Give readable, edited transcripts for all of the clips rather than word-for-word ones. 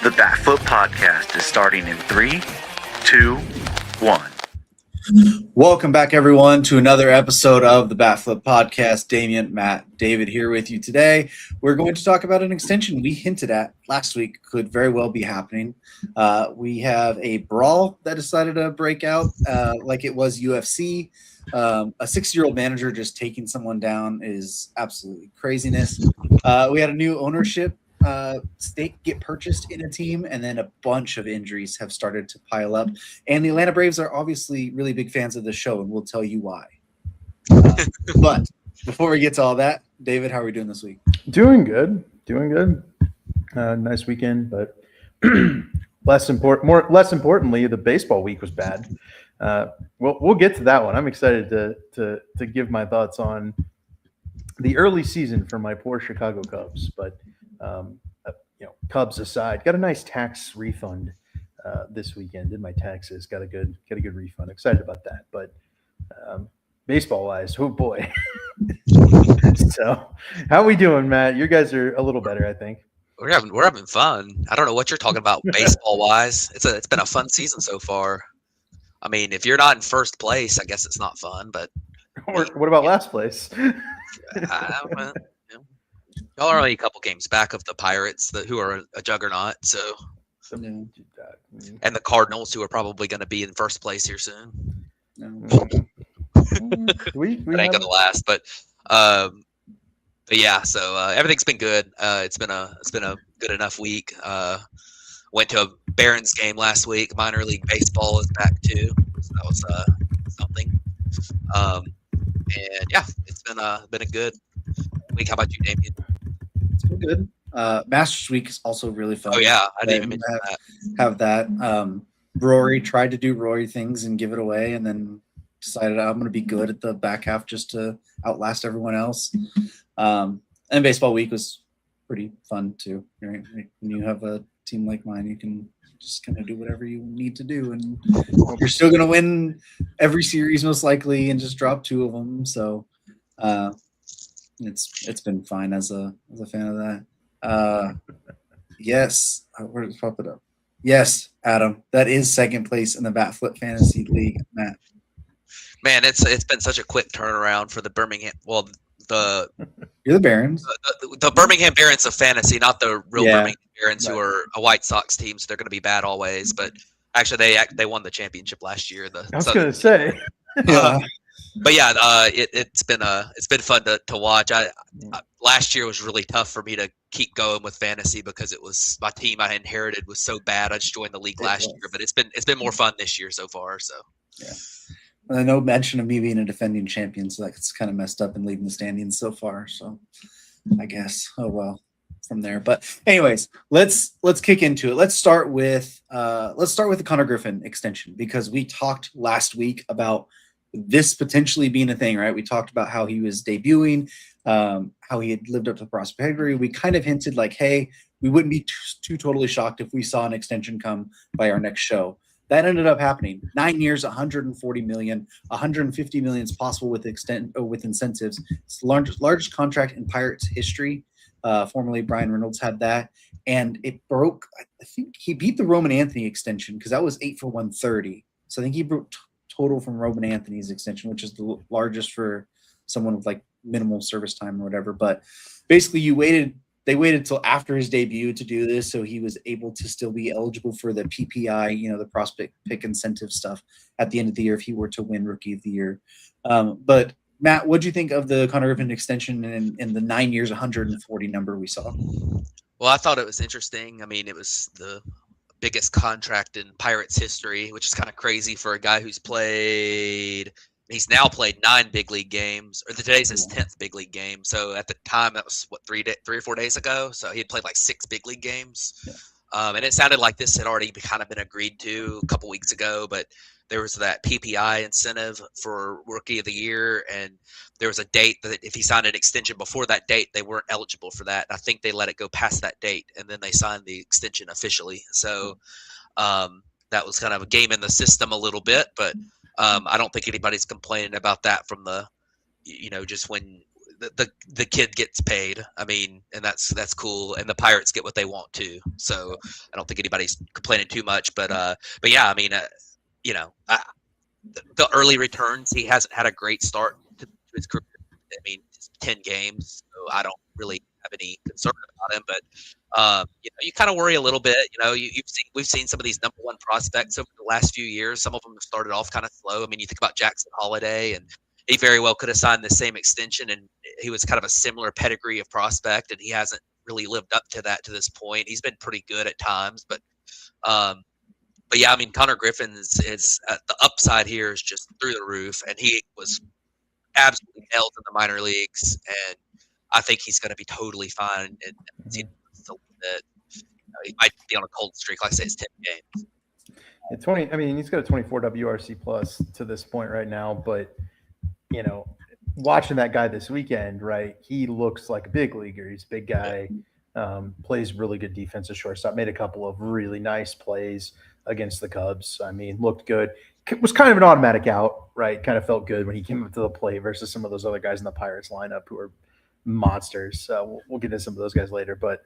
The Batfoot Podcast is starting in 3, 2, 1. Welcome back, everyone, to another episode of the Batfoot Podcast. Damien, Matt, David here with you today. We're going to talk about an extension we hinted at last week could very well be happening. We have a Brawl that decided to break out like it was UFC. A 6-year-old manager just taking someone down is absolutely craziness. We had a new ownership stake get purchased in a team, and then a bunch of injuries have started to pile up. And the Atlanta Braves are obviously really big fans of the show, and we'll tell you why. But before we get to all that, David, how are we doing this week? Doing good. Nice weekend, but less importantly, the baseball week was bad. We'll get to that one. I'm excited to give my thoughts on the early season for my poor Chicago Cubs, but Cubs aside, got a nice tax refund this weekend. Did my taxes, got a good refund. Excited about that. But baseball wise, oh boy. So how we doing, Matt? You guys are a little better, I think. We're having fun. I don't know what you're talking about baseball wise. It's been a fun season so far. I mean, if you're not in first place, I guess it's not fun. But what about last place? Y'all are only a couple games back of the Pirates, who are a juggernaut. So, and the Cardinals, who are probably going to be in first place here soon. It ain't gonna last, but yeah. So everything's been good. It's been a good enough week. Went to a Barons game last week. Minor league baseball is back too. So that was something. And yeah, it's been a good week. How about you, Damien? It's been good. Masters Week is also really fun. Oh yeah, I didn't even mention that. Have that. Rory tried to do Rory things and give it away, and then decided I'm going to be good at the back half just to outlast everyone else. And baseball week was pretty fun too. Right? When you have a team like mine, you can just kind of do whatever you need to do, and you're still going to win every series most likely, and just drop 2 of them. So it's been fine as a fan of that. Yes, where did it pop it up? Yes, Adam, that is second place in the Batfoot Fantasy League, Matt. Man, it's been such a quick turnaround for the Birmingham. Well, You're the Barons. The Birmingham Barons of fantasy, not the real Birmingham Barons, right, who are a White Sox team, so they're going to be bad always. But actually, they won the championship last year. I was going to say. But yeah, it's been fun to watch. Last year was really tough for me to keep going with fantasy because it was my team I inherited was so bad. I just joined the league last year, but it's been more fun this year so far. So yeah, well, no mention of me being a defending champion, so that's kind of messed up and leading the standings so far. So I guess well from there. But anyways, let's kick into it. Let's start with the Konnor Griffin extension, because we talked last week about this potentially being a thing, right? We talked about how he was debuting, how he had lived up to the prospect pedigree. We kind of hinted like, hey, we wouldn't be too totally shocked if we saw an extension come by our next show. That ended up happening. 9 years, $140 million, $150 million is possible with incentives. It's the largest contract in Pirates history. Formerly, Bryan Reynolds had that, and it broke. I think he beat the Roman Anthony extension because that was 8 for 130. So I think he broke total from Roman Anthony's extension, which is the largest for someone with like minimal service time or whatever. But basically, they waited till after his debut to do this, so he was able to still be eligible for the PPI, the prospect pick incentive stuff at the end of the year if he were to win Rookie of the Year. But Matt, what do you think of the Konnor Griffin extension and the 9 years, 140 number we saw? Well, I thought it was interesting. I mean, it was the biggest contract in Pirates history, which is kind of crazy for a guy who's he's now played 9 big league games, or today's his 10th big league game. So at the time, that was 3 or 4 days ago. So he had played like 6 big league games. Yeah. And it sounded like this had already kind of been agreed to a couple weeks ago, but there was that PPI incentive for Rookie of the Year, and there was a date that if he signed an extension before that date, they weren't eligible for that. I think they let it go past that date, and then they signed the extension officially. So that was kind of a game in the system a little bit, but I don't think anybody's complaining about that from the, just when the kid gets paid. I mean, and that's cool. And the Pirates get what they want too. So I don't think anybody's complaining too much. But yeah, I mean, the early returns, he hasn't had a great start to his career. I mean, it's 10 games, so I don't really have any concern about him. But you kind of worry a little bit. We've seen some of these number one prospects over the last few years. Some of them have started off kind of slow. I mean, you think about Jackson Holiday, and he very well could have signed the same extension, and he was kind of a similar pedigree of prospect, and he hasn't really lived up to that to this point. He's been pretty good at times, but yeah, I mean, Konnor Griffin is the upside here is just through the roof, and he was absolutely nailed in the minor leagues, and I think he's going to be totally fine. And he might be on a cold streak. Like I say, it's 10 games. Yeah, 20. I mean, he's got a 24 WRC plus to this point right now, but watching that guy this weekend, right? He looks like a big leaguer. He's a big guy. Plays really good defense at shortstop. Made a couple of really nice plays against the Cubs. I mean, looked good. It was kind of an automatic out, right? Kind of felt good when he came up to the plate versus some of those other guys in the Pirates lineup who are monsters. We'll get into some of those guys later, but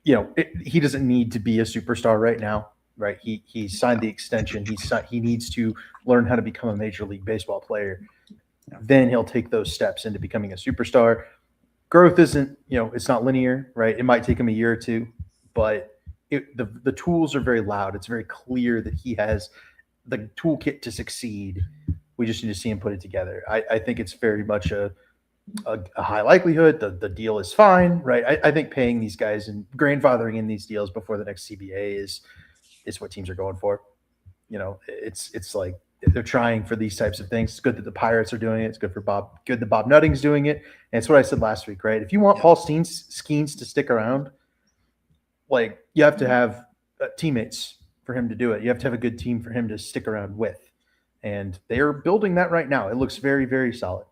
he doesn't need to be a superstar right now, right? He signed the extension. He needs to learn how to become a Major League Baseball player. Then he'll take those steps into becoming a superstar. Growth isn't, it's not linear, right? It might take him a year or two, but the tools are very loud. It's very clear that he has the toolkit to succeed. We just need to see him put it together. I think it's very much a high likelihood. The deal is fine, right? I think paying these guys and grandfathering in these deals before the next CBA is what teams are going for. It's like they're trying for these types of things. It's good that the Pirates are doing it. It's good for Bob. Good that Bob Nutting's doing it. And it's what I said last week, right? If you want Paul Skeens to stick around, like you have to have teammates for him to do it. You have to have a good team for him to stick around with. And they are building that right now. It looks very, very solid.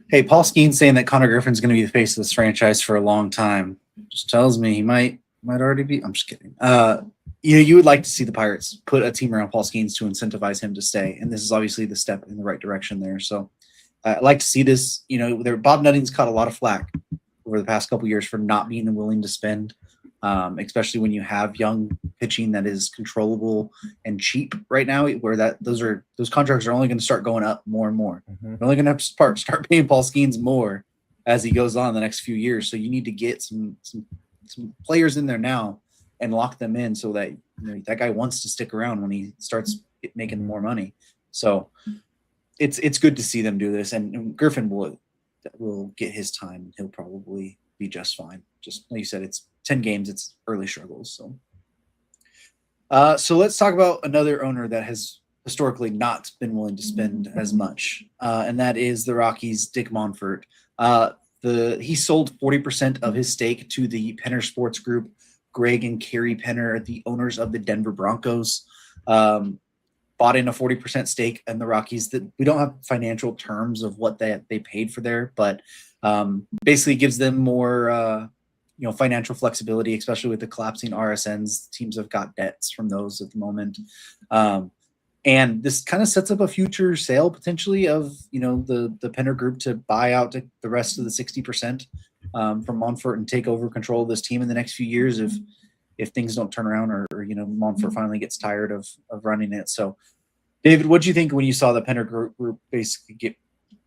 Hey, Paul Skeens saying that Konnor Griffin's going to be the face of this franchise for a long time just tells me he might already be. I'm just kidding. You would like to see the Pirates put a team around Paul Skeens to incentivize him to stay, and this is obviously the step in the right direction there. So I'd like to see this. Bob Nutting's caught a lot of flack over the past couple of years for not being willing to spend, especially when you have young pitching that is controllable and cheap right now, where those contracts are only going to start going up more and more. Mm-hmm. We're only going to have to start paying Paul Skeens more as he goes on the next few years. So you need to get some players in there now and lock them in so that that guy wants to stick around when he starts making more money. So it's good to see them do this, and Griffin will get his time. He'll probably be just fine. Just like you said, it's 10 games. It's early struggles. So let's talk about another owner that has historically not been willing to spend as much, and that is the Rockies' Dick Monfort. He sold 40% of his stake to the Penner Sports Group. Greg and Carrie Penner, the owners of the Denver Broncos, bought in a 40% stake in the Rockies. That we don't have financial terms of what they paid for there, but basically gives them more financial flexibility, especially with the collapsing RSNs. Teams have got debts from those at the moment. And this kind of sets up a future sale potentially of, the Penner Group to buy out the rest of the 60% from Monfort and take over control of this team in the next few years if things don't turn around or Monfort finally gets tired of running it. So, David, what do you think when you saw the Penner Group basically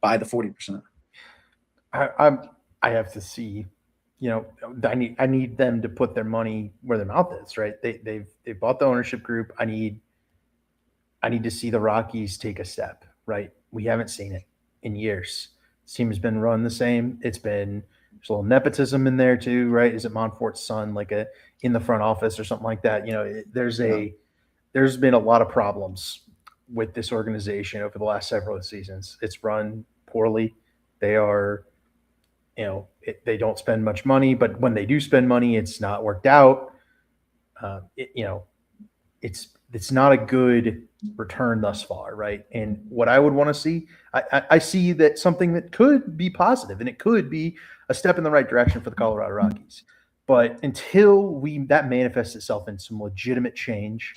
buy the 40%? I have to see. I need them to put their money where their mouth is. Right? They bought the ownership group. I need to see the Rockies take a step. Right? We haven't seen it in years. This team has been run the same. There's a little nepotism in there too, right? Is it Monfort's son, like in the front office or something like that? There's been a lot of problems with this organization over the last several seasons. It's run poorly. They are, they don't spend much money, but when they do spend money, it's not worked out. It's not a good return thus far, right? And what I would want to see, I see that something that could be positive, and it could be a step in the right direction for the Colorado Rockies. But until that manifests itself in some legitimate change,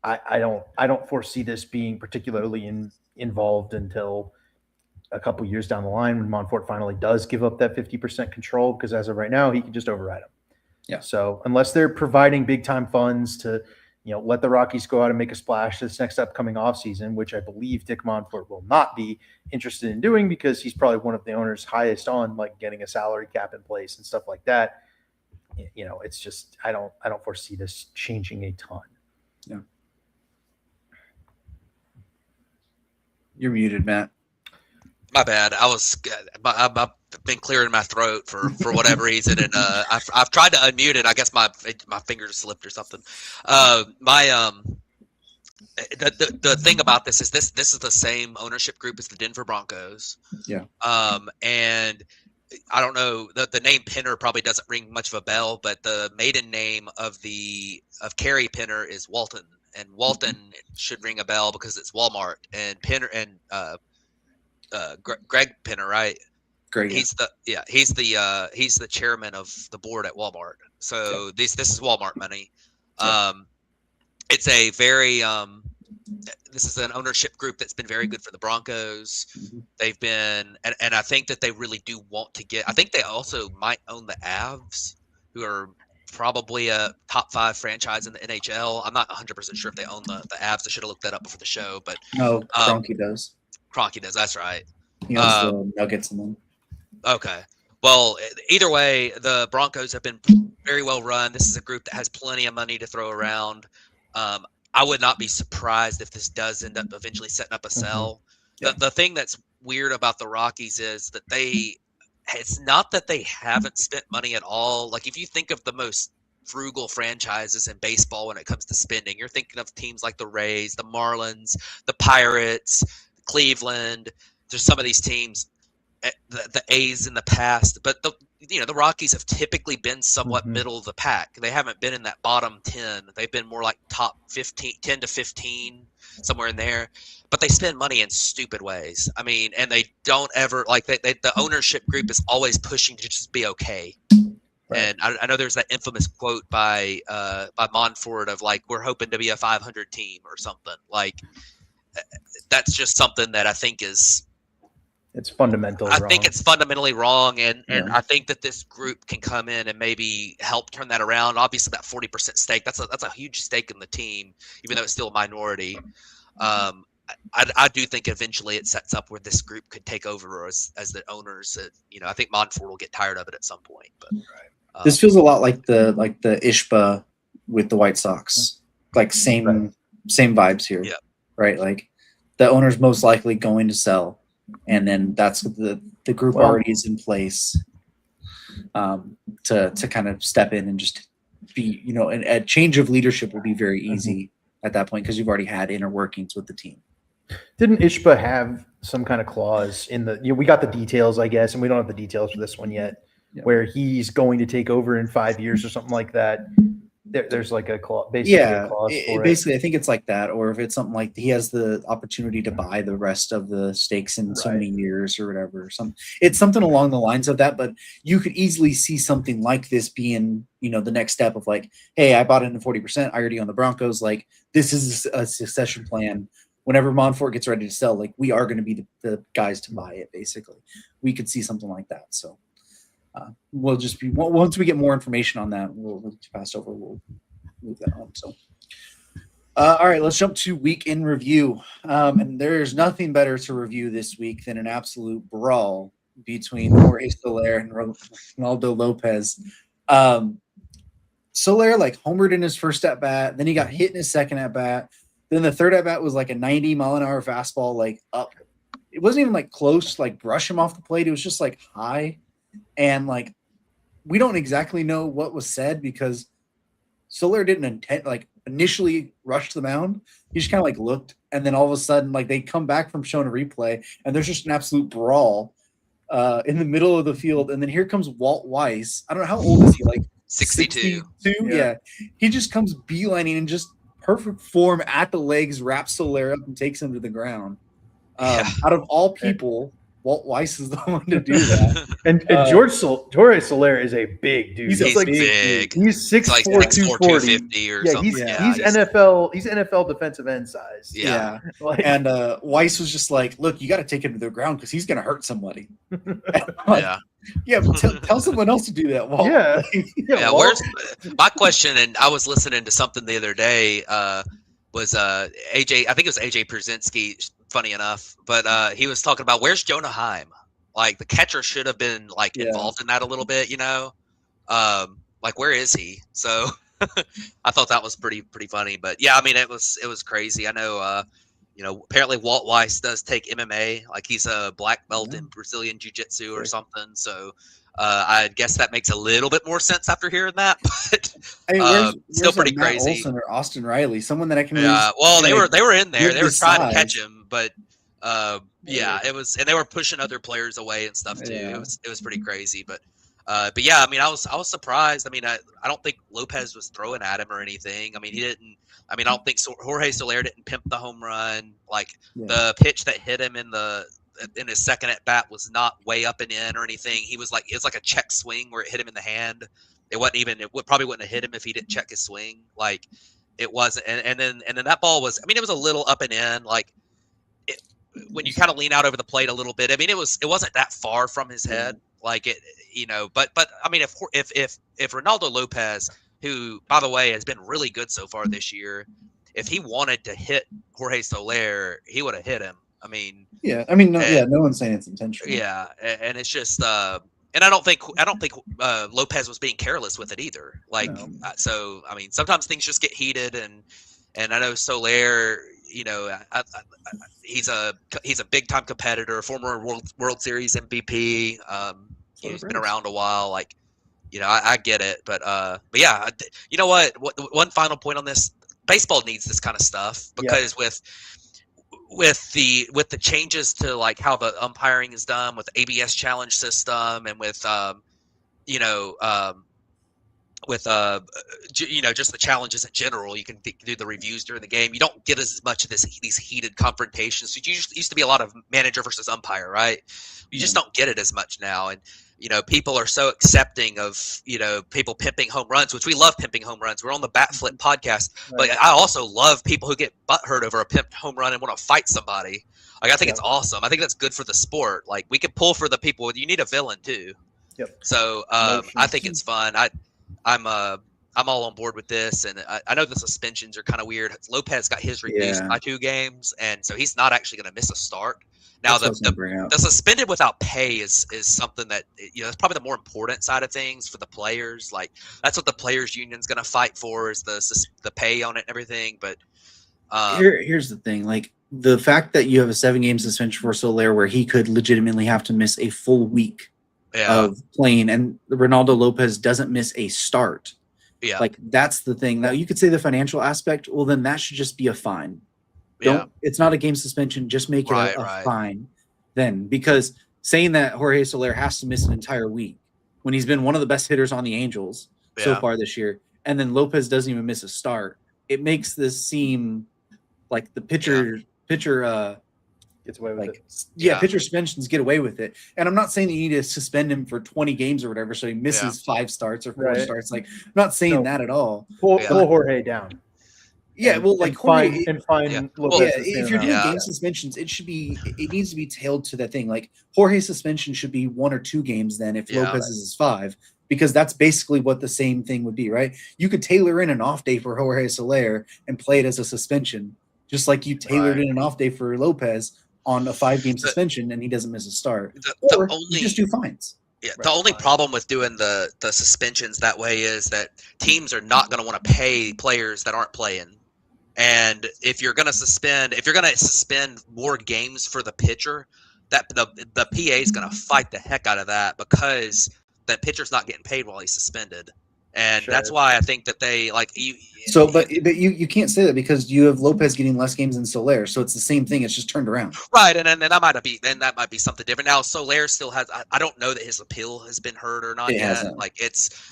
I don't foresee this being particularly involved until a couple years down the line when Monfort finally does give up that 50% control, because as of right now, he can just override him. Yeah. So unless they're providing big time funds to, let the Rockies go out and make a splash this next upcoming offseason, which I believe Dick Monfort will not be interested in doing, because he's probably one of the owners highest on like getting a salary cap in place and stuff like that. It's just, I don't foresee this changing a ton. Yeah. You're muted, Matt. My bad. I've been clearing my throat for whatever reason, and I've tried to unmute it. I guess my finger just slipped or something. The thing about this is this is the same ownership group as the Denver Broncos. Yeah. And I don't know, the name Penner probably doesn't ring much of a bell, but the maiden name of Kerry Penner is Walton, and Walton should ring a bell because it's Walmart, and Penner and Greg Penner, right? Great. He's the chairman of the board at Walmart. So this is Walmart money. It's a very this is an ownership group that's been very good for the Broncos. They've been, and I think that they really do want to get. I think they also might own the Avs, who are probably a top 5 franchise in the NHL. I'm not 100% sure if they own the Avs. I should have looked that up before the show, but no, Kroenke does. Kroenke does. That's right. He owns the Nuggets and them. Okay. Well, either way, the Broncos have been very well run. This is a group that has plenty of money to throw around. I would not be surprised if this does end up eventually setting up a sell. Yeah. The thing that's weird about the Rockies is that it's not that they haven't spent money at all. Like, if you think of the most frugal franchises in baseball when it comes to spending, you're thinking of teams like the Rays, the Marlins, the Pirates, Cleveland. There's some of these teams, the A's in the past, but the Rockies have typically been somewhat middle of the pack. They haven't been in that bottom 10. They've been more like top 15, 10 to 15, somewhere in there. But they spend money in stupid ways. I mean, and they don't ever the ownership group is always pushing to just be okay. Right. And I know there's that infamous quote by Monfort of like, we're hoping to be a 500 team or something. Like, that's just something that I think is. It's fundamentally wrong. I think it's fundamentally wrong, and I think that this group can come in and maybe help turn that around. Obviously, that 40% stake, that's a huge stake in the team, even though it's still a minority. I do think eventually it sets up where this group could take over as the owners. I think Monfort will get tired of it at some point. But this feels a lot like the Ishba with the White Sox, like same vibes here. Yeah. Right, like the owner's most likely going to sell. And then that's the group already is in place to kind of step in and just be, and a change of leadership will be very easy at that point because you've already had inner workings with the team. Didn't Ishba have some kind of clause in the? We got the details, I guess, and we don't have the details for this one yet, where he's going to take over in 5 years or something like that. There's like a clause, basically a clause for basically, I think it's like that, or if it's something like he has the opportunity to buy the rest of the stakes in so many years or whatever. It's something along the lines of that, but you could easily see something like this being, the next step of like, hey, I bought it in 40%. I already own the Broncos. Like, this is a succession plan. Whenever Monfort gets ready to sell, like, we are going to be the guys to buy it. Basically, we could see something like that. So. We'll just be once we get more information on that, we'll pass over. We'll move that on. So, all right, let's jump to week in review. And there's nothing better to review this week than an absolute brawl between Jorge Soler and Reynaldo Lopez. Soler homered in his first at bat, then he got hit in his second at bat. Then the third at bat was like a 90-mile-an-hour fastball, up. It wasn't even close, brush him off the plate. It was just high. And we don't exactly know what was said because Soler didn't initially rush the mound. He just kind of looked, and then all of a sudden they come back from showing a replay, and there's just an absolute brawl in the middle of the field. And then here comes Walt Weiss. I don't know, how old is he? 62. Yeah. He just comes beelining and just perfect form at the legs, wraps Soler up and takes him to the ground. Out of all people, Walt Weiss is the one to do that. And Jorge Soler is a big dude. He's like big. He's 6'4", Like 6'4", 240. 250 or Yeah, something. he's NFL. He's NFL defensive end size. Yeah. Like, And Weiss was just like, look, you got to take him to the ground because he's going to hurt somebody. Yeah. But tell someone else to do that, Walt. Yeah. Yeah. Walt- Where's my question? And I was listening to something the other day. Was AJ? I think it was AJ Przinsky. Funny enough, but he was talking about where's Jonah Heim. Like the catcher should have been like involved in that a little bit, like where is he? So I thought that was pretty funny. But yeah, I mean it was crazy. I know apparently Walt Weiss does take MMA, like he's a black belt in Brazilian Jiu-Jitsu or something. So I guess that makes a little bit more sense after hearing that, but still pretty Matt crazy. Olson or Austin Riley, someone that I can. Well, they were in there. They were trying to catch size. him, but it was, and they were pushing other players away and stuff too. Yeah. It was pretty crazy, but yeah, I mean, I was surprised. I mean, I don't think Lopez was throwing at him or anything. I mean, he didn't. I mean, I don't think Jorge Soler didn't pimp the home run. Like the pitch that hit him in his second at bat was not way up and in or anything. It was like a check swing where it hit him in the hand. It wasn't even. Probably wouldn't have hit him if he didn't check his swing. Like it wasn't. And then that ball was. I mean, it was a little up and in. Like when you kind of lean out over the plate a little bit. I mean, it wasn't that far from his head. Like it, But I mean, if Reynaldo Lopez, who by the way has been really good so far this year, if he wanted to hit Jorge Soler, he would have hit him. I mean, no one's saying it's intentional. Yeah, and it's just, and I don't think Lopez was being careless with it either. Like, so I mean, sometimes things just get heated, and I know Soler, he's a big time competitor, former World Series MVP. He's been around a while. Like, I get it, but yeah, you know what? One final point on this: baseball needs this kind of stuff because with the changes to like how the umpiring is done with the ABS challenge system and with just the challenges in general, you can do the reviews during the game. You don't get as much of these heated confrontations. So used to be a lot of manager versus umpire, right? You just don't get it as much now. And people are so accepting of people pimping home runs, which we love pimping home runs. We're on the Bat Flip podcast, but I also love people who get butthurt over a pimped home run and want to fight somebody. Like I think it's awesome. I think that's good for the sport. Like we can pull for the people. You need a villain too. Yep. So I think it's fun. I'm all on board with this, and I know the suspensions are kind of weird. Lopez got his reduced by 2 games, and so he's not actually going to miss a start. Now the suspended without pay is something that it's probably the more important side of things for the players. Like that's what the players union's going to fight for is the pay on it and everything. But here's the thing: like the fact that you have a 7-game suspension for Soler, where he could legitimately have to miss a full week of playing, and Reynaldo Lopez doesn't miss a start. Yeah, like that's the thing. Now you could say the financial aspect. Well, then that should just be a fine. It's not a game suspension. Just make it a fine then, because saying that Jorge Soler has to miss an entire week when he's been one of the best hitters on the Angels so far this year, and then Lopez doesn't even miss a start, it makes this seem like the pitcher gets away with it. Pitcher suspensions get away with it. And I'm not saying that you need to suspend him for 20 games or whatever, so he misses 5 starts or 4 starts. Like, I'm not saying that at all. Pull Jorge down. Yeah, well, like fine. Lopez if you're doing game suspensions, it needs to be tailored to that thing. Like Jorge's suspension should be 1 or 2 games then if Lopez's is 5, because that's basically what the same thing would be, right? You could tailor in an off day for Jorge Soler and play it as a suspension, just like you tailored in an off day for Lopez on a 5-game suspension and he doesn't miss a start. Or you just do fines. Yeah, the only problem with doing the suspensions that way is that teams are not going to want to pay players that aren't playing. And if you're going to suspend more games for the pitcher, that the PA is going to fight the heck out of that because that pitcher's not getting paid while he's suspended. And that's why I think that they like you. So, but you can't say that because you have Lopez getting less games than Soler, so it's the same thing. It's just turned around, right? And that might be something different. Now Soler still has. I don't know that his appeal has been heard or not yet. Hasn't. Like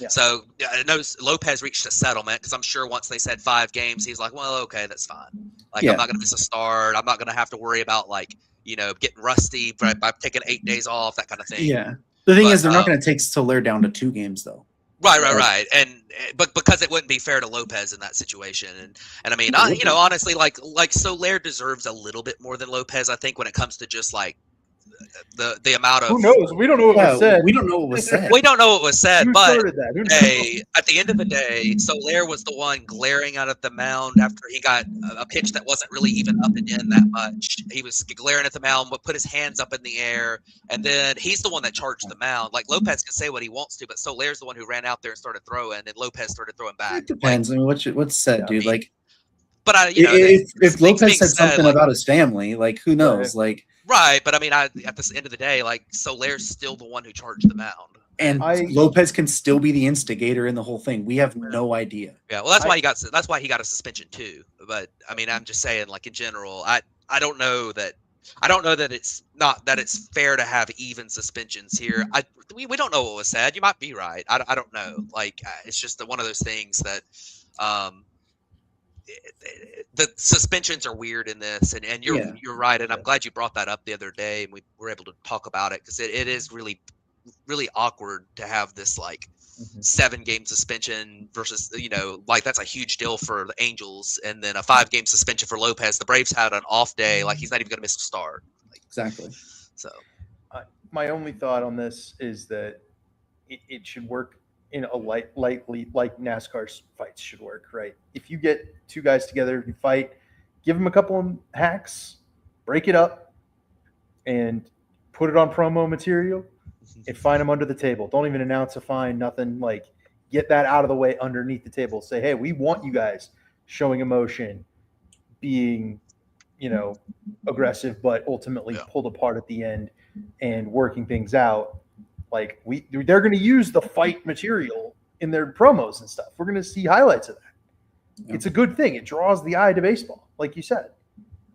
so. I know Lopez reached a settlement because I'm sure once they said 5 games, he's like, well, okay, that's fine. Like I'm not going to miss a start. I'm not going to have to worry about like getting rusty by taking 8 days off, that kind of thing. Yeah. The thing But, is, they're not going to take Soler down to 2 games, though. Right. But because it wouldn't be fair to Lopez in that situation. And I mean, honestly, like Soler deserves a little bit more than Lopez, I think, when it comes to just like the amount of. Who knows? We don't know what was said. We don't know what was said. We don't know what was said, Who but started that? Who knows? hey, at the end of the day, Soler was the one glaring out at the mound after he got a pitch that wasn't really even up and in that much. He was glaring at the mound, but put his hands up in the air, and then he's the one that charged the mound. Like Lopez can say what he wants to, but Soler's the one who ran out there and started throwing, and Lopez started throwing back. It depends. I mean, what's said, dude? Like, but if Lopez said something about his family, like, who knows? Like, right, but I mean, at the end of the day, like Soler's still the one who charged the mound. And Lopez can still be the instigator in the whole thing. We have no idea. Yeah, well, that's why he got a suspension too. But I mean, I'm just saying, like in general, I don't know that it's fair to have even suspensions here. We don't know what was said. You might be right. I don't know. Like it's just one of those things that the suspensions are weird in this, and you're right. And I'm glad you brought that up the other day, and we were able to talk about it because it is really awkward to have this like 7-game suspension versus like that's a huge deal for the Angels, and then a 5-game suspension for Lopez. The Braves had an off day, like he's not even going to miss a start. Like, exactly. So my only thought on this is that it should work in a lightly like NASCAR's fights should work, right? If you get 2 guys together, you fight, give them a couple of hacks, break it up, and put it on promo material. And find them under the table. Don't even announce a fine, nothing. Like, get that out of the way underneath the table. Say, hey, we want you guys showing emotion, being, aggressive, but ultimately pulled apart at the end and working things out. Like, they're going to use the fight material in their promos and stuff. We're going to see highlights of that. Yeah. It's a good thing. It draws the eye to baseball, like you said.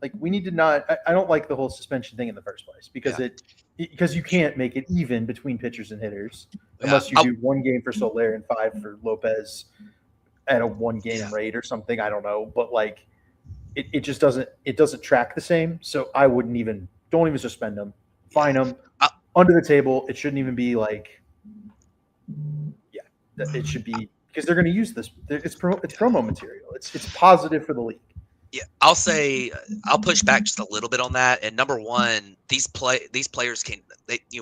Like, we need to not – I don't like the whole suspension thing in the first place because you can't make it even between pitchers and hitters unless you do 1 game for Soler and 5 for Lopez at a 1-game rate or something. I don't know. But, like, it just doesn't – it doesn't track the same. So I wouldn't even – don't even suspend them. Fine them. Under the table. It shouldn't even be like – it should be – because they're going to use this. It's promo material. It's positive for the league. Yeah, I'll push back just a little bit on that. And number one, these players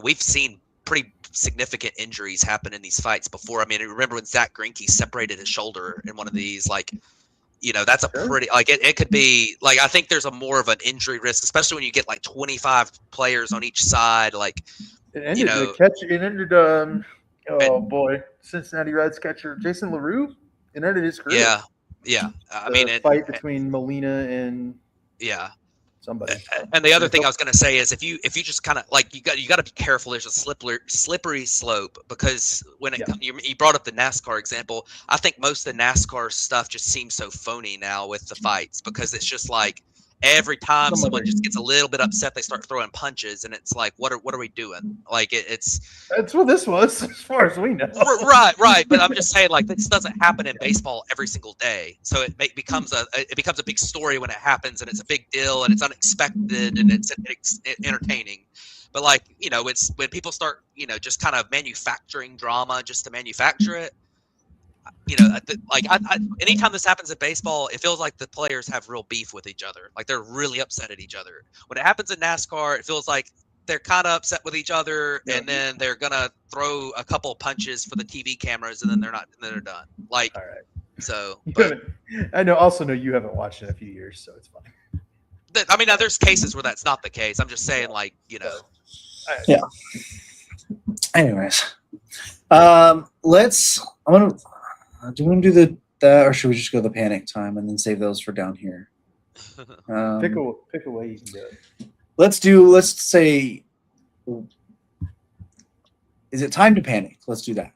we've seen pretty significant injuries happen in these fights before. I mean, remember when Zach Greinke separated his shoulder in one of these? Like, that's a pretty like it could be like I think there's a more of an injury risk, especially when you get like 25 players on each side. Like, it ended. Cincinnati Reds catcher Jason LaRue. It ended his career. Yeah, I mean, fight between Molina and somebody. And the other thing I was going to say is if you just kind of like you got to be careful. There's a slippery slope because when you brought up the NASCAR example, I think most of the NASCAR stuff just seems so phony now with the fights because it's just like every time someone just gets a little bit upset, they start throwing punches, and it's like, what are we doing? Like that's what this was, as far as we know. Right. But I'm just saying, like, this doesn't happen in baseball every single day, so it becomes a big story when it happens, and it's a big deal, and it's unexpected, and it's entertaining. But like, it's when people start, just kind of manufacturing drama just to manufacture it. Anytime this happens in baseball, it feels like the players have real beef with each other. Like they're really upset at each other. When it happens in NASCAR, it feels like they're kind of upset with each other, and then they're gonna throw a couple punches for the TV cameras, and then they're done. Like, all right. So, I also know you haven't watched in a few years, so it's fine. I mean, now there's cases where that's not the case. I'm just saying, like, Yeah. Anyways, do you want to do that, or should we just go the panic time and then save those for down here? Pick a way you can do it. Let's say, is it time to panic? Let's do that.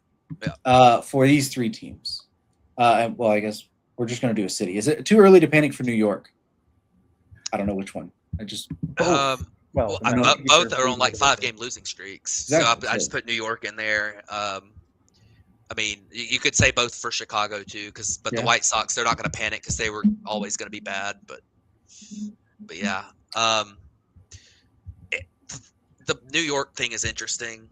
Yeah. For these 3 teams. Well, I guess we're just going to do a city. Is it too early to panic for New York? I don't know which one. Both are on like 5-game losing streaks. Exactly. So I just put New York in there. I mean, you could say both for Chicago too, but the White Sox, they're not going to panic because they were always going to be bad. But yeah, the New York thing is interesting.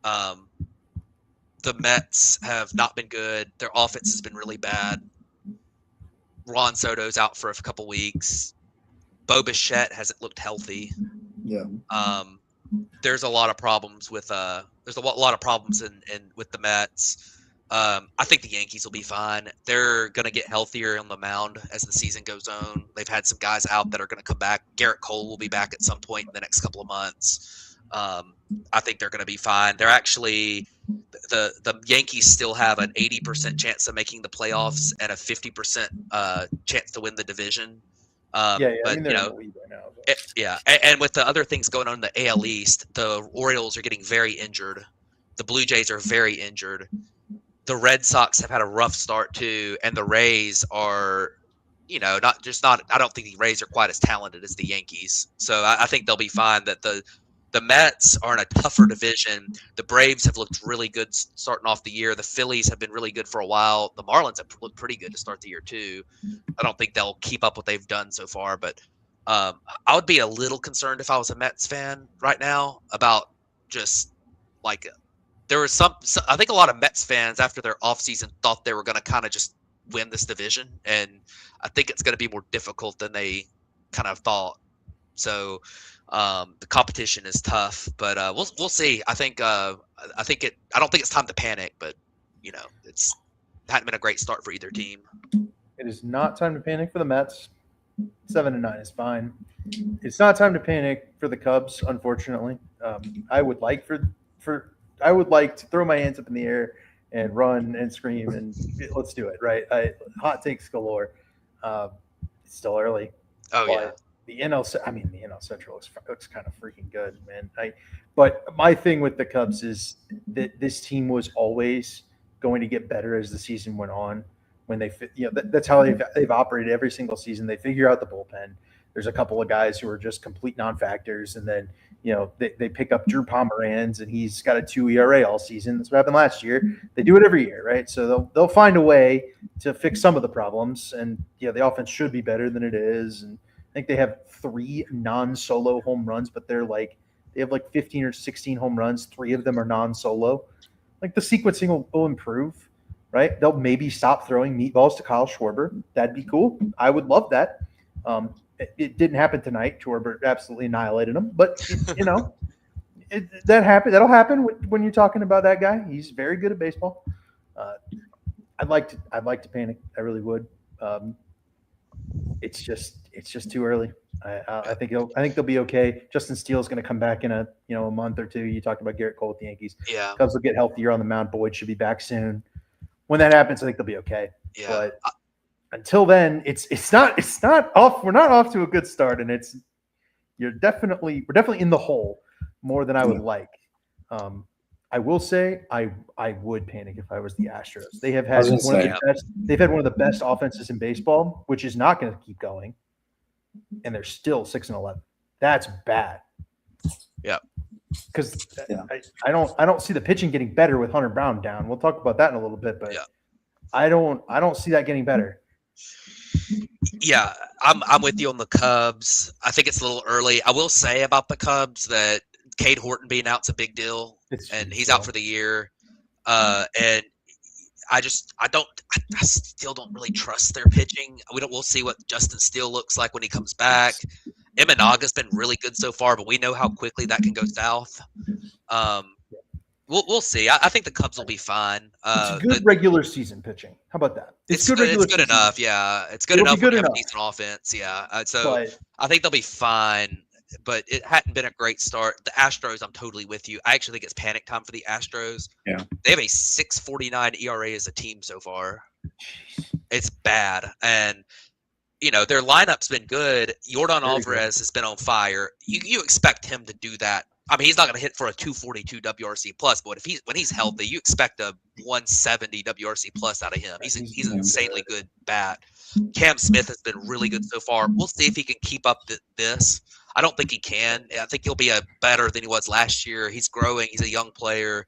The Mets have not been good. Their offense has been really bad. Juan Soto's out for a couple weeks. Bo Bichette hasn't looked healthy. Yeah. There's a lot of problems with there's a lot of problems in with the Mets. I think the Yankees will be fine. They're going to get healthier on the mound as the season goes on. They've had some guys out that are going to come back. Garrett Cole will be back at some point in the next couple of months. I think they're going to be fine. They're actually the Yankees still have an 80% chance of making the playoffs and a 50% chance to win the division. But you know, right now, and with the other things going on in the AL East, the Orioles are getting very injured. The Blue Jays are very injured. The Red Sox have had a rough start too, and the Rays are, you know, not. I don't think the Rays are quite as talented as the Yankees, so I think they'll be fine. That the Mets are in a tougher division. The Braves have looked really good starting off the year. The Phillies have been really good for a while. The Marlins have looked pretty good to start the year too. I don't think they'll keep up what they've done so far, but I would be a little concerned if I was a Mets fan right now about just like there was some I think a lot of Mets fans after their offseason thought they were going to kind of just win this division, and I think it's going to be more difficult than they kind of thought. So the competition is tough, but we'll see. I don't think it's time to panic, but you know, it hadn't been a great start for either team. it is not time to panic for the Mets. 7-9 is fine. It's not time to panic for the Cubs, unfortunately. I would like to throw my hands up in the air and run and scream and let's do it, right? Hot takes galore. It's still early. Oh yeah. The NL Central looks kind of freaking good, man. But my thing with the Cubs is that this team was always going to get better as the season went on. When that's how they've operated every single season. They figure out the bullpen. There's a couple of guys who are just complete non-factors, and then they pick up Drew Pomeranz, and he's got a 2 ERA all season. That's what happened last year. They do it every year, right? So they'll find a way to fix some of the problems, and the offense should be better than it is. And I think they have 3 non-solo home runs, but they have 15 or 16 home runs. 3 of them are non-solo. Like the sequencing will improve. Right? They'll maybe stop throwing meatballs to Kyle Schwarber. That'd be cool. I would love that. It didn't happen tonight. Schwarber absolutely annihilated him. But, that happened. That'll happen when you're talking about that guy. He's very good at baseball. I'd like to panic. I really would. It's just too early. I think they'll be okay. Justin Steele's going to come back in a month or two. You talked about Garrett Cole with the Yankees. Yeah. Cubs will get healthier on the mound. Boyd should be back soon. When that happens, I think they'll be okay. Yeah. But until then, it's not off. We're not off to a good start, and we're definitely in the hole more than I would like. I will say I would panic if I was the Astros. They have had they've had one of the best offenses in baseball, which is not going to keep going, and they're still 6-11. That's bad. Yeah. Because I don't see the pitching getting better with Hunter Brown down. We'll talk about that in a little bit, but I don't see that getting better. Yeah, I'm with you on the Cubs. I think it's a little early. I will say about the Cubs that Cade Horton being out's a big deal, and he's out for the year. And I still don't really trust their pitching. We'll see what Justin Steele looks like when he comes back. Imanaga's been really good so far, but we know how quickly that can go south. We'll see. I think the Cubs will be fine. It's good regular season pitching. How about that? It's good enough. Yeah, it's good enough. Good enough. A decent offense. Yeah. I think they'll be fine. But it hadn't been a great start. The Astros, I'm totally with you. I actually think it's panic time for the Astros. Yeah, they have a 6.49 ERA as a team so far. It's bad, and their lineup's been good. Yordan Alvarez has been on fire. You expect him to do that. I mean, he's not going to hit for a 242 WRC plus, but when he's healthy, you expect a 170 WRC plus out of him. He's an insanely good bat. Cam Smith has been really good so far. We'll see if he can keep up this. I don't think he can. I think he'll be better than he was last year. He's growing. He's a young player.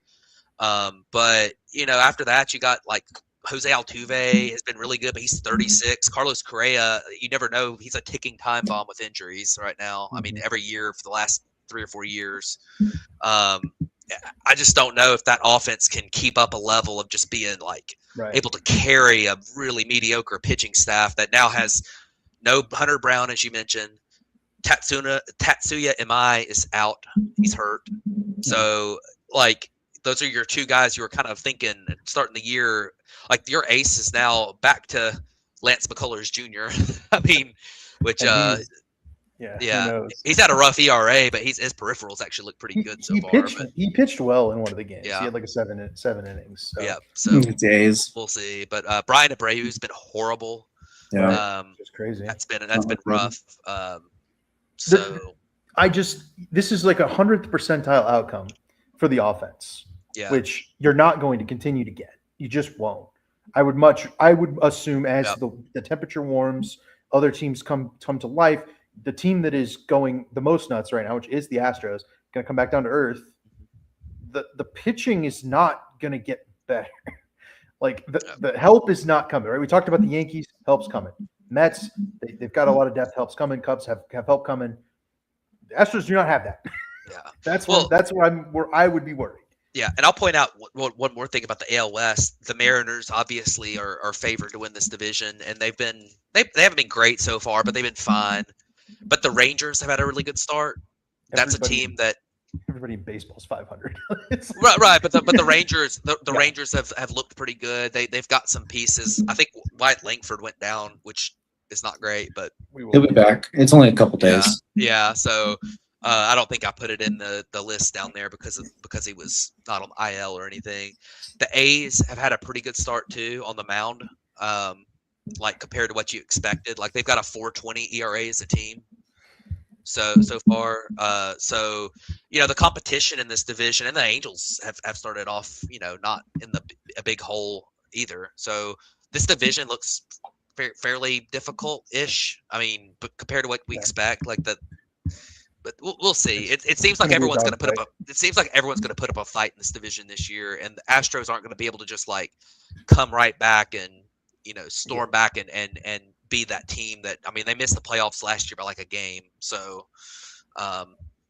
But after that, you got like Jose Altuve has been really good, but he's 36. Carlos Correa, you never know. He's a ticking time bomb with injuries right now. I mean, every year for the last 3 or 4 years. I just don't know if that offense can keep up a level of just being like able to carry a really mediocre pitching staff that now has no Hunter Brown, as you mentioned. Tatsuya Imai is out. He's hurt. So, like, those are your two guys you were kind of thinking starting the year. Like, your ace is now back to Lance McCullers Jr. I mean, which, he's had a rough ERA, but his peripherals actually look pretty good so far. He pitched well in one of the games. Yeah. He had like a seven innings. So. Yeah, so days. we'll see. But Brian Abreu's been horrible. Yeah, it's crazy. That's been rough. So this is like 100th percentile outcome for the offense, which you're not going to continue to get. You just won't. I would assume as the temperature warms, other teams come to life. The team that is going the most nuts right now, which is the Astros, going to come back down to earth. The pitching is not going to get better. Like the help is not coming, right? We talked about the Yankees, help's coming. Mets, they've got a lot of depth, help's coming. Cubs have help coming. The Astros do not have that. Yeah, that's where I would be worried. Yeah, and I'll point out one more thing about the AL West. The Mariners obviously are favored to win this division, and they haven't been great so far, but they've been fine. But the Rangers have had a really good start. That's a team that everybody in baseball's 500. right. But the Rangers, the Rangers have looked pretty good. They've got some pieces. I think Wyatt Langford went down, which is not great, but he'll be back. It's only a couple days. Yeah. So I don't think I put it in the list down there because he was not on IL or anything. The A's have had a pretty good start too on the mound. Like compared to what you expected, like they've got a 4.20 ERA as a team. So far, the competition in this division and the Angels have started off, not in a big hole either. So this division looks fairly difficult-ish. I mean, but compared to what we expect, but we'll see. It seems like everyone's going to put up a fight in this division this year, and the Astros aren't going to be able to just like come right back and storm back and be that team that, I mean, they missed the playoffs last year by like a game. So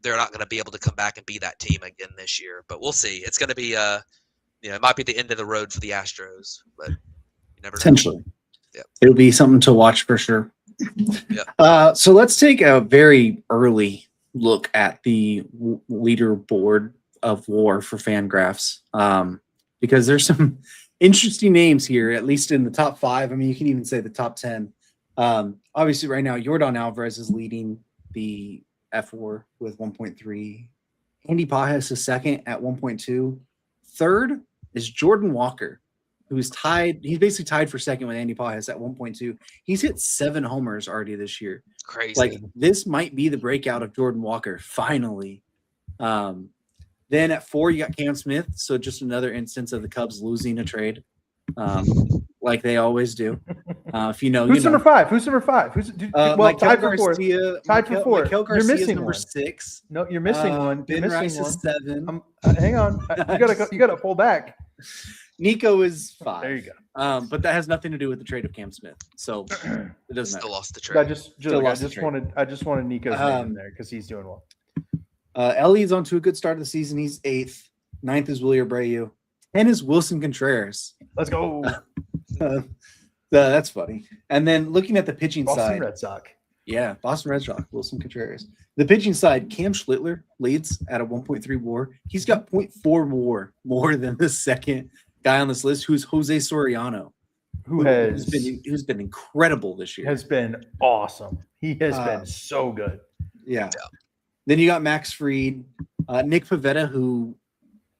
they're not going to be able to come back and be that team again this year, but we'll see. It's going to be, it might be the end of the road for the Astros, but you never know. Potentially. Yeah. It'll be something to watch for sure. Yeah. So let's take a very early look at the leaderboard of WAR for Fangraphs, because there's some interesting names here, at least in the top 5. I mean, you can even say the top 10. Obviously, right now, Yordan Alvarez is leading the F4 with 1.3. Andy Pajes is second at 1.2. Third is Jordan Walker, who is tied. He's basically tied for second with Andy Pajes at 1.2. He's hit 7 homers already this year. Crazy. Like, this might be the breakout of Jordan Walker, finally. Then at 4, you got Cam Smith. So just another instance of the Cubs losing a trade, like they always do. If you know, who's number 5? Who's number 5? Tied for 4th. Tied for 4th. Miguel Garcia You're missing number one. 6. No, you're missing one. Ben Rice is 7. Hang on. You gotta pull back. Nico is 5. There you go. But that has nothing to do with the trade of Cam Smith. So it doesn't Still matter. lost the trade. I just wanted Nico's name in there because he's doing well. Ellie's on to a good start of the season. He's 8th. 9th is Willie Abreu. 10 is Wilson Contreras. Let's go. That's funny. And then looking at the pitching Boston side. Red Sox. Yeah, Boston Red Sox, Wilson Contreras. The pitching side, Cam Schlittler leads at a 1.3 WAR. He's got 0.4 more than the second guy on this list, who's Jose Soriano, who's been incredible this year. Has been awesome. He has been so good. Yeah. Then you got Max Fried, Nick Pivetta, who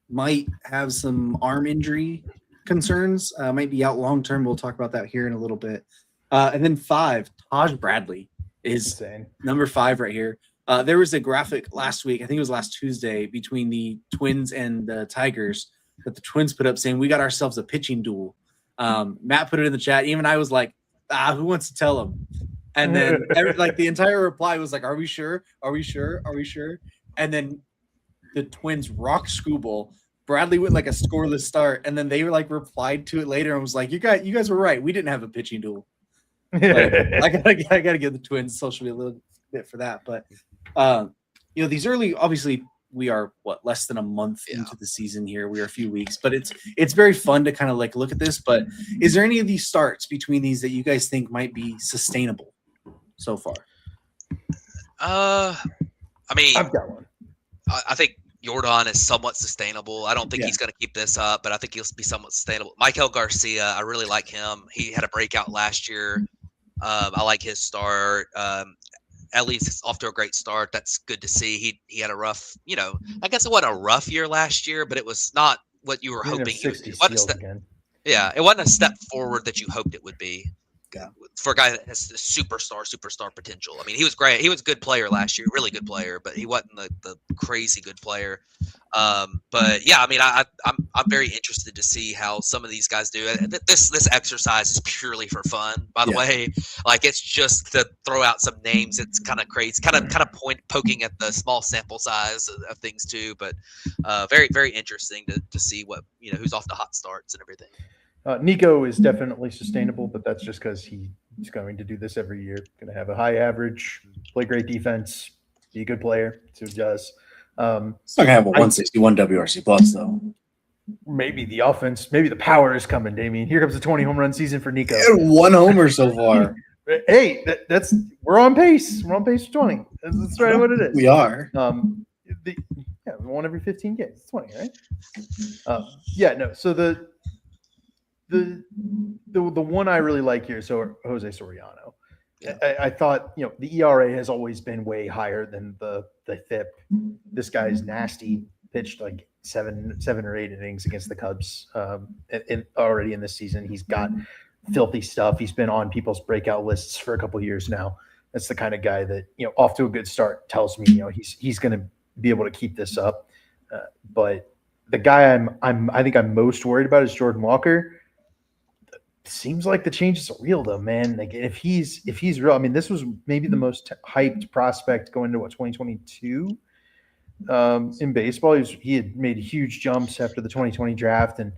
might have some arm injury concerns, might be out long term. We'll talk about that here in a little bit. And then 5, Taj Bradley is insane. Number 5 right here. There was a graphic last week, I think it was last Tuesday, between the Twins and the Tigers that the Twins put up saying, we got ourselves a pitching duel. Matt put it in the chat. Even I was like, who wants to tell him? And then the entire reply was like, are we sure? Are we sure? Are we sure? And then the Twins rocked Scooble. Bradley went like a scoreless start, and then they were like replied to it later and was like, you guys were right. We didn't have a pitching duel. Like, I gotta give the Twins social media a little bit for that. But these early, obviously we are less than a month Yeah. into the season here. We are a few weeks, but it's very fun to kind of like look at this. But is there any of these starts between these that you guys think might be sustainable so far? I mean, I've got one. I think Jordan is somewhat sustainable. I don't think he's going to keep this up, but I think he'll be somewhat sustainable. Michael Garcia, I really like him. He had a breakout last year. I like his start. Ellie's off to a great start. That's good to see. He had a rough, I guess it wasn't a rough year last year, but it was not what you were hoping. It wasn't a step forward that you hoped it would be. Yeah. For a guy that has the superstar potential. I mean, he was great. He was a good player last year, really good player, but he wasn't the crazy good player. But yeah, I mean, I'm very interested to see how some of these guys do it. This exercise is purely for fun, by the way. Like, it's just to throw out some names. It's kind of crazy, kind of poking at the small sample size of things too. But very, very interesting to see what who's off to hot starts and everything. Nico is definitely sustainable, but that's just because he's going to do this every year. Going to have a high average, play great defense, be a good player. That's what he does. It's not gonna have a 161 WRC plus though. Maybe the offense, maybe the power is coming, Damien. Here comes the 20 home run season for Nico. One homer so far. Hey, we're on pace. We're on pace for 20. That's right what it is. We are. One every 15 games. It's 20, right? So the one I really like here is Jose Soriano. Yeah. I thought, the ERA has always been way higher than the FIP. This guy's nasty. Pitched like seven or 8 innings against the Cubs already in this season. He's got filthy stuff. He's been on people's breakout lists for a couple of years now. That's the kind of guy that, off to a good start tells me, he's going to be able to keep this up. But the guy I think I'm most worried about is Jordan Walker. Seems like the changes are real though, man. Like if he's real, I mean, this was maybe the most hyped prospect going into 2022 in baseball. He had made huge jumps after the 2020 draft, and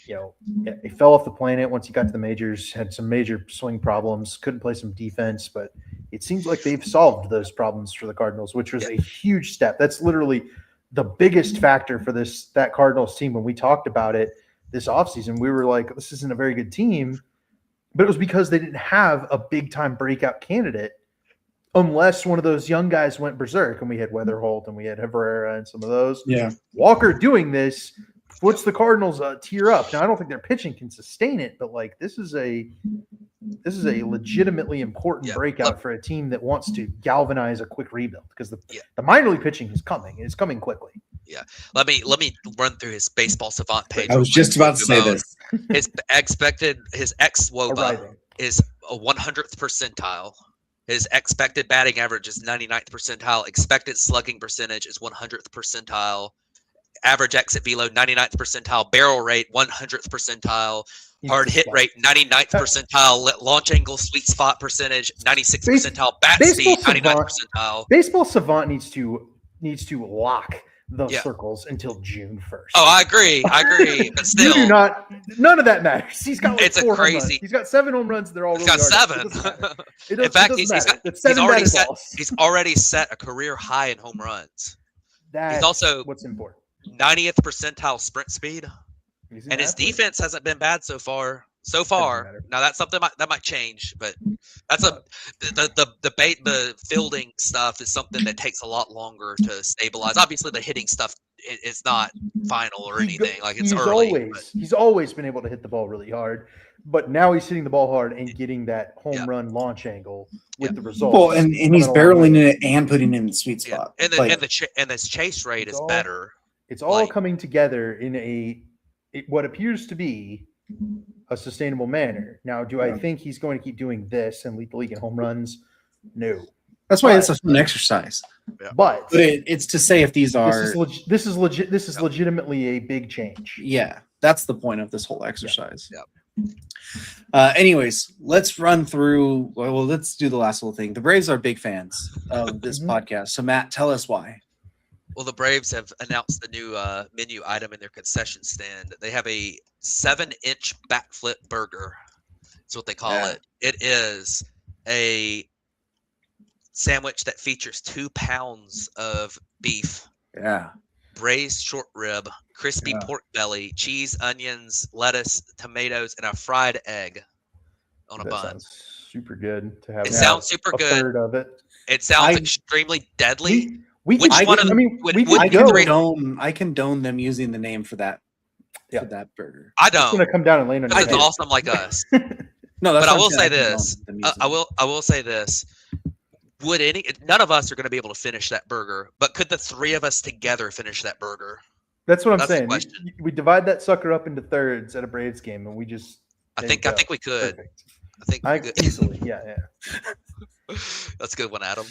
he fell off the planet once he got to the majors. Had some major swing problems, couldn't play some defense, but it seems like they've solved those problems for the Cardinals, which was a huge step. That's literally the biggest factor for that Cardinals team. When we talked about it this offseason, we were like, this isn't a very good team, but it was because they didn't have a big-time breakout candidate unless one of those young guys went berserk, and we had Weatherholt and we had Herrera and some of those. Yeah. Walker doing this puts the Cardinals tier up. Now, I don't think their pitching can sustain it, but like this is a legitimately important breakout for a team that wants to galvanize a quick rebuild, because the minor league pitching is coming. It's coming quickly. Yeah. Let me run through his Baseball Savant page. I was just about to say this. His xWOBA is a 100th percentile. His expected batting average is 99th percentile. Expected slugging percentage is 100th percentile. Average exit velo 99th percentile. Barrel rate 100th percentile. Hard hit rate 99th percentile. Launch angle sweet spot percentage 96th percentile. Bat speed 99th percentile. Baseball Savant needs to lock those circles until June 1st. Oh, I agree. But still, none of that matters. He's got it's a crazy. He's got 7 home runs. They're all. He's got 7. In fact, he's already set a career high in home runs. He's also what's important. 90th percentile sprint speed, and his defense hasn't been bad so far. Now that's something that might change, but that's the fielding stuff is something that takes a lot longer to stabilize. Obviously, the hitting stuff is not final or anything. Like it's early. He's always been able to hit the ball really hard, but now he's hitting the ball hard and getting that home run launch angle with the result. Well, and he's barreling it and putting it in the sweet spot. And this chase rate is better. It's all coming together in what appears to be a sustainable manner. Now, do I think he's going to keep doing this and lead the league in home runs? No. That's why it's a fun exercise. Yeah. But it's to say if these are this is legitimately a big change. Yeah, that's the point of this whole exercise. Yeah. Anyways, let's run through. Well, let's do the last little thing. The Braves are big fans of this podcast. So, Matt, tell us why. Well, the Braves have announced the new menu item in their concession stand. They have a 7-inch backflip burger. That's what they call it. It is a sandwich that features 2 pounds of beef, Yeah. braised short rib, crispy Yeah. pork belly, cheese, onions, lettuce, tomatoes, and a fried egg on a That bun. sounds super good to have. It sounds super a good. third of it. It sounds I- extremely deadly. We Which could, one of I them mean, would- we would could I go. condone them using the name for that burger. I It's don't. going to come down and land on your Because head. it's awesome like us. No, that's But I what I'm will saying. say condone this. them using I it. will say this. None of us are going to be able to finish that burger, but could the 3 of us together finish that burger? That's what I'm That's the saying. question. We divide that sucker up into thirds at a Braves game, and we just. I there think you go. we could. Perfect. I think we could. Easily, yeah. That's a good one, Adam.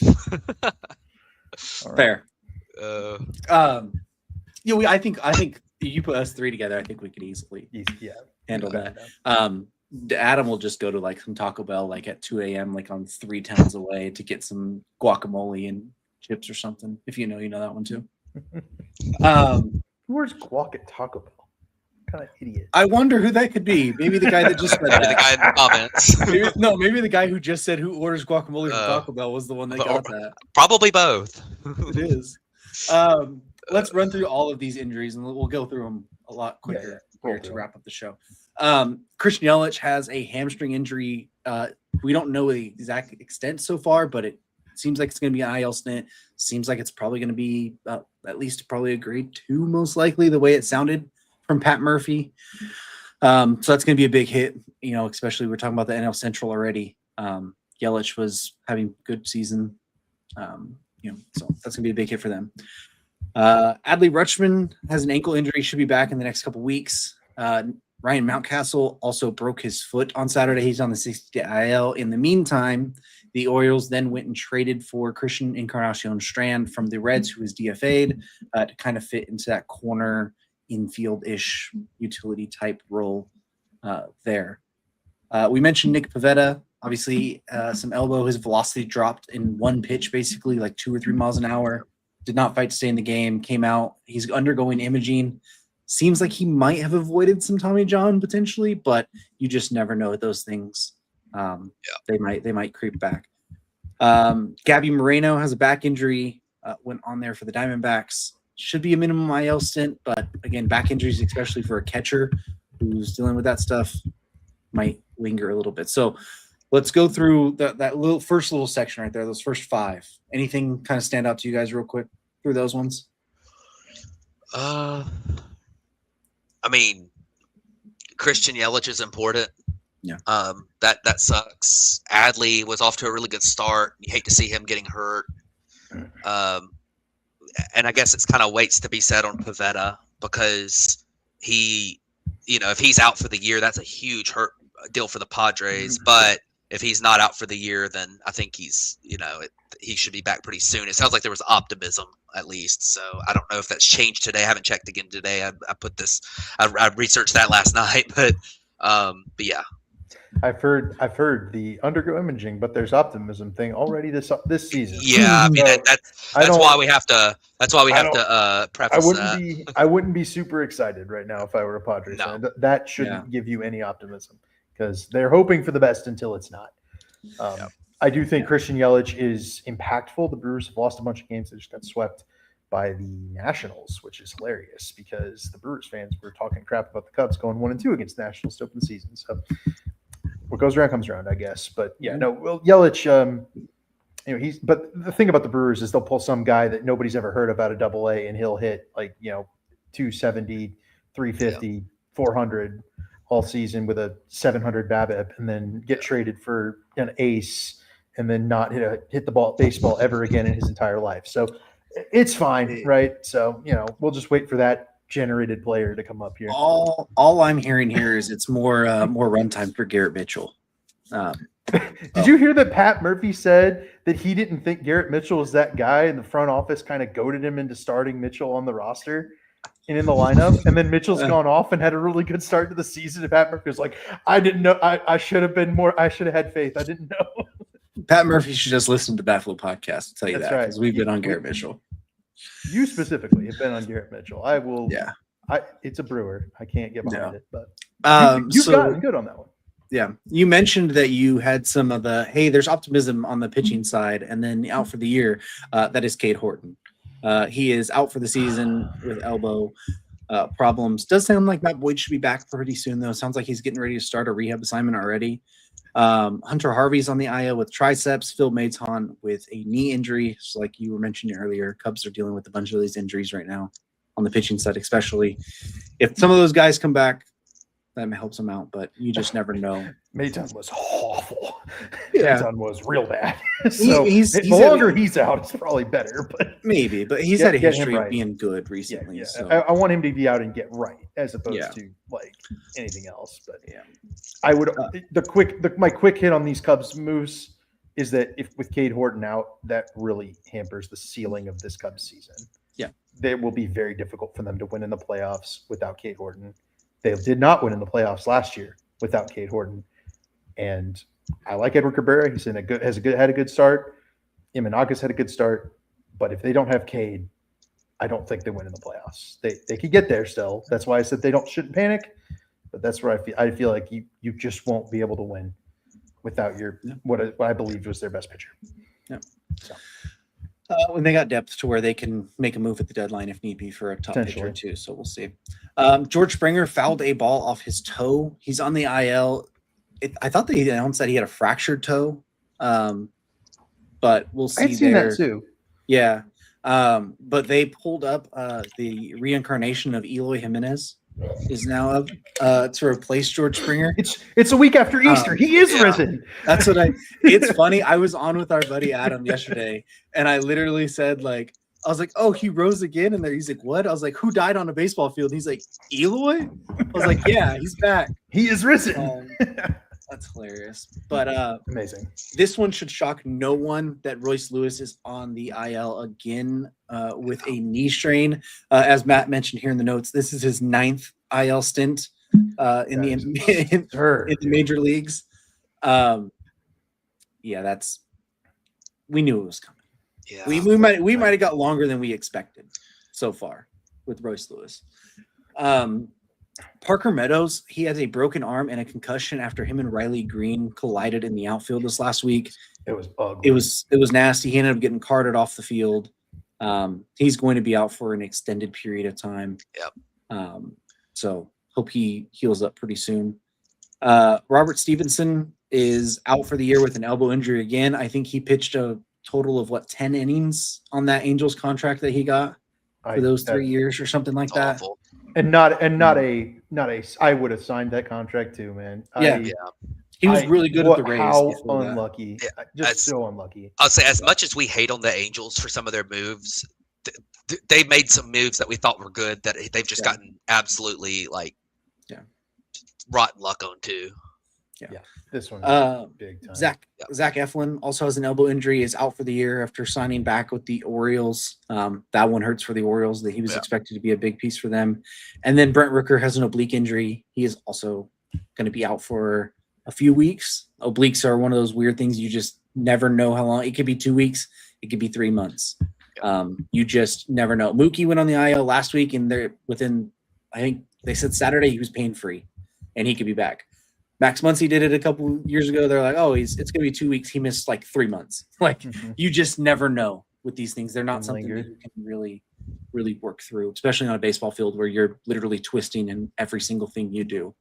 All right. Fair. Uh, I think you put us 3 together. I think we could easily Yeah. handle Okay. that. Adam will just go to like some Taco Bell like at 2 a.m. like on 3 towns away to get some guacamole and chips or something. If you know that one too. Where's guac at Taco Bell? What kind of idiot. I wonder who that could be. Maybe the guy that just said maybe the that. guy in the comments. Maybe the guy who just said who orders guacamole from Taco Bell was the one that got that. Probably both. It is. Let's run through all of these injuries and we'll go through them a lot quicker here to wrap up the show. Christian Yelich has a hamstring injury. We don't know the exact extent so far, but it seems like it's going to be an IL stint. Seems like it's probably going to be at least probably a grade 2, most likely, the way it sounded from Pat Murphy. So that's going to be a big hit, especially we're talking about the NL Central already. Yelich was having a good season. So that's going to be a big hit for them. Adley Rutschman has an ankle injury, should be back in the next couple weeks. Ryan Mountcastle also broke his foot on Saturday. He's on the 60-day IL. In the meantime, the Orioles then went and traded for Christian Encarnacion Strand from the Reds, who was DFA'd, to kind of fit into that corner infield-ish utility type role there. We mentioned Nick Pivetta. Obviously, some elbow. His velocity dropped in one pitch, basically like 2 or 3 miles an hour. Did not fight to stay in the game. Came out. He's undergoing imaging. Seems like he might have avoided some Tommy John potentially, but you just never know with those things. They might creep back. Gabby Moreno has a back injury. Went on there for the Diamondbacks. Should be a minimum IL stint, but again, back injuries, especially for a catcher who's dealing with that stuff, might linger a little bit. So let's go through that first little section right there. Those first 5. Anything kind of stand out to you guys real quick through those ones? I mean, Christian Yelich is important. Yeah. That sucks. Adley was off to a really good start. You hate to see him getting hurt. And I guess it's kind of waits to be said on Pivetta because he, if he's out for the year, that's a huge hurt deal for the Padres. But if he's not out for the year, then I think he's, he should be back pretty soon. It sounds like there was optimism at least. So I don't know if that's changed today. I haven't checked again today. I researched that last night, but yeah. I've heard the undergo imaging, but there's optimism thing already this season. Yeah, I mean So that's why we have to preface I wouldn't be super excited right now if I were a Padres fan. That shouldn't give you any optimism because they're hoping for the best until it's not. I do think Christian Yelich is impactful. The Brewers have lost a bunch of games. They just got swept by the Nationals, which is hilarious because the Brewers fans were talking crap about the Cubs going 1-2 against the Nationals to open the season. So what goes around comes around, I guess. But yeah, no, well, Yelich, but the thing about the Brewers is they'll pull some guy that nobody's ever heard of out of AA and he'll hit 270, 350, 400 all season with a 700 BABIP and then get traded for an ace and then not hit the baseball ever again in his entire life. So it's fine, right? So, we'll just wait for that generated player to come up here. All I'm hearing here is it's more runtime for Garrett Mitchell. Did you hear that Pat Murphy said that he didn't think Garrett Mitchell was that guy and the front office kind of goaded him into starting Mitchell on the roster and in the lineup? And then Mitchell's gone off and had a really good start to the season. And Pat Murphy was like, I didn't know. I should have been more. I should have had faith. I didn't know. Pat Murphy should just listen to the Baffalo podcast. I'll tell you That's that right. because we've been on Garrett Mitchell. You specifically have been on Garrett Mitchell. I will. Yeah. It's a Brewer. I can't get behind it, but you've so gotten good on that one. Yeah. You mentioned that you had some of the, hey, there's optimism on the pitching side, and then out for the year. That is Cade Horton. He is out for the season with elbow problems. Does sound like Matt Boyd should be back pretty soon, though. Sounds like he's getting ready to start a rehab assignment already. Hunter Harvey's on the IL with triceps. Phil Maton with a knee injury. So like you were mentioning earlier, Cubs are dealing with a bunch of these injuries right now on the pitching side, especially. If some of those guys come back, that helps them out, but you just never know. Maton was awful. Yeah. Maton was real bad. So he's longer he's out, it's probably better. But maybe, but he's had a history of being good recently. Yeah. So. I want him to be out and get right as opposed to like anything else. But I would my quick hit on these Cubs moves is that if with Cade Horton out, that really hampers the ceiling of this Cubs season. Yeah, it will be very difficult for them to win in the playoffs without Cade Horton. They did not win in the playoffs last year without Cade Horton. And I like Edward Cabrera. He's had a good start. Imanagas had a good start. But if they don't have Cade, I don't think they win in the playoffs. They could get there still. That's why I said shouldn't panic. But that's where I feel like you just won't be able to win without what I believed was their best pitcher. Yeah. So. When they got depth to where they can make a move at the deadline if need be for a top pitcher too. So we'll see. George Springer fouled a ball off his toe. He's on the IL. I thought they announced that he had a fractured toe, but we'll see. I've seen that too. Yeah, but they pulled up the reincarnation of Eloy Jimenez is now up to replace George Springer. It's a week after Easter. He is risen. That's what it's funny. I was on with our buddy Adam yesterday, and I literally said I was like, oh, he rose again. And he's like, what? I was like, who died on a baseball field? And he's like, Eloy? I was like, yeah, he's back. He is risen. That's hilarious. But amazing. This one should shock no one that Royce Lewis is on the IL again with a knee strain. As Matt mentioned here in the notes, this is his 9th IL stint in the major leagues. We knew it was coming. Yeah, we might have got longer than we expected so far with Royce Lewis. Parker Meadows, he has a broken arm and a concussion after him and Riley Green collided in the outfield this last week. It was ugly. It was nasty. He ended up getting carted off the field. He's going to be out for an extended period of time. Yep. So hope he heals up pretty soon. Robert Stevenson is out for the year with an elbow injury again. I think he pitched a total of 10 innings on that Angels contract that he got for those 3 years or something like that. Awful. And not a I would have signed that contract too, man. He was really good at the Rays. How unlucky. Just so unlucky. I'll say, as much as we hate on the Angels for some of their moves, they made some moves that we thought were good that they've just gotten absolutely rotten luck on too. Yeah. This one is big time. Zach Eflin also has an elbow injury, is out for the year after signing back with the Orioles. That one hurts for the Orioles. That he was expected to be a big piece for them. And then Brent Rooker has an oblique injury. He is also going to be out for a few weeks. Obliques are one of those weird things you just never know how long. It could be 2 weeks. It could be 3 months. You just never know. Mookie went on the IL last week, and I think they said Saturday he was pain-free, and he could be back. Max Muncy did it a couple years ago. They're like, oh, it's going to be 2 weeks. He missed 3 months. You just never know with these things. They're not something that you can really, really work through, especially on a baseball field where you're literally twisting in every single thing you do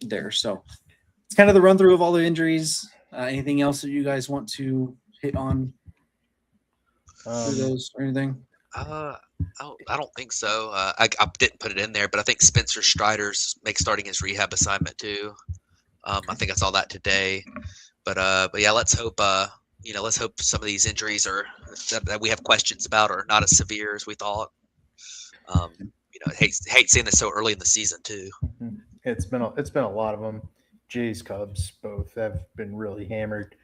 there. So it's kind of the run through of all the injuries. Anything else that you guys want to hit on through those or anything? I don't think so. I didn't put it in there, but I think Spencer Strider's starting his rehab assignment too. I think I saw that today. But yeah, let's hope some of these injuries that we have questions about are not as severe as we thought. I hate seeing this so early in the season too. It's been a lot of them. Jays, Cubs both have been really hammered.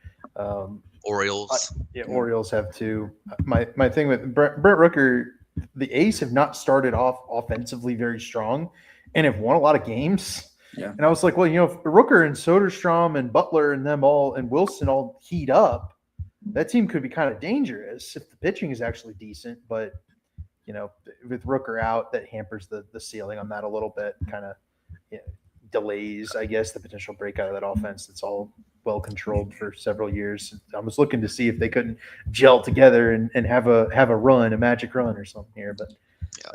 Orioles. Orioles have too. My thing with Brent Rooker, the A's have not started off offensively very strong and have won a lot of games. Yeah. And I was like, well, if Rooker and Soderstrom and Butler and them all and Wilson all heat up, that team could be kind of dangerous if the pitching is actually decent. But, with Rooker out, that hampers the ceiling on that a little bit. Kind of delays, I guess, the potential breakout of that offense that's all well controlled for several years. I was looking to see if they couldn't gel together and have a run, a magic run or something here, but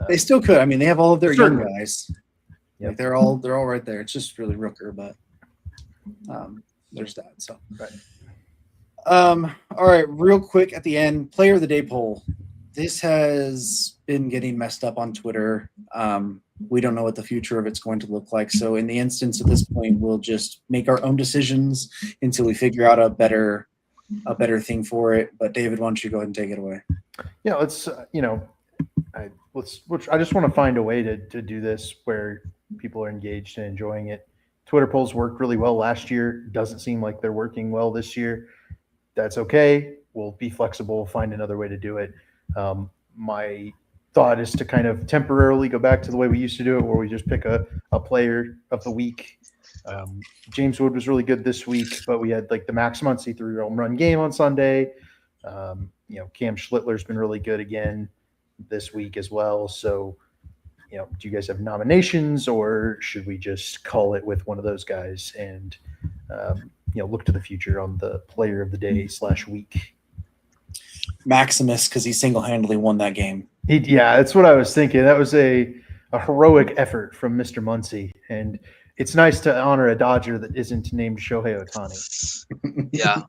They still could. I mean, they have all of their young Certainly. guys. Yep. Like they're all right there. It's just really Rooker, but there's that. So Right. all right, real quick at the end, player of the day poll. This has been getting messed up on Twitter. We don't know what the future of it's going to look like. So in the instance at this point, we'll just make our own decisions until we figure out a better thing for it. But David, why don't you go ahead and take it away? Yeah, let's I just want to find a way to do this where people are engaged and enjoying it. Twitter polls worked really well last year. Doesn't seem like they're working well this year. That's okay. We'll be flexible, find another way to do it. My thought is to kind of temporarily go back to the way we used to do it, where we just pick a player of the week. James Wood was really good this week, but we had like the Max Muncy 3-home run game on Sunday. Cam Schlittler's been really good again this week as well. So, do you guys have nominations, or should we just call it with one of those guys and look to the future on the player of the day / week? Maximus, because he single-handedly won that game. Yeah, that's what I was thinking. That was a heroic effort from Mr. Muncy, and it's nice to honor a Dodger that isn't named Shohei Ohtani. Yeah.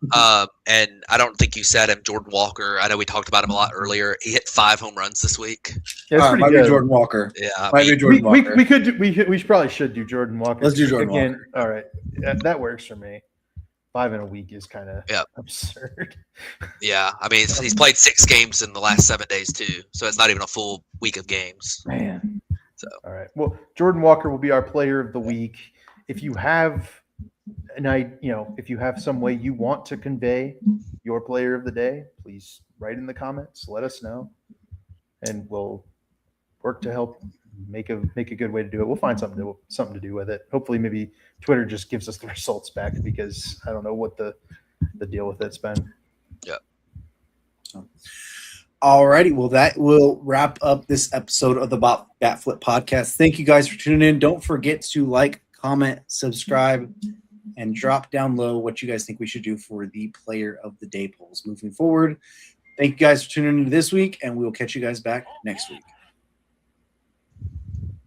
And I don't think you said him, Jordan Walker. I know we talked about him a lot earlier. He hit 5 home runs this week. Yeah, that's might pretty be good. Jordan Walker. Yeah. Might be Jordan Walker. We probably should do Jordan Walker. Let's do Jordan again. Walker. All right, that works for me. 5 in a week is kind of absurd. Yeah. I mean, he's played 6 games in the last 7 days too. So it's not even a full week of games. Man. So all right. Well, Jordan Walker will be our player of the week. If you have if you have some way you want to convey your player of the day, please write in the comments. Let us know, and we'll work to help make a good way to do it. We'll find something to do with it. Hopefully, maybe Twitter just gives us the results back, because I don't know what the deal with it's been. yeah. All righty. Well, that will wrap up this episode of the Bat Flip podcast. Thank you guys for tuning in. Don't forget to like, comment, subscribe, and drop down low what you guys think we should do for the player of the day polls moving forward. Thank you guys for tuning in this week, and we will catch you guys back next week.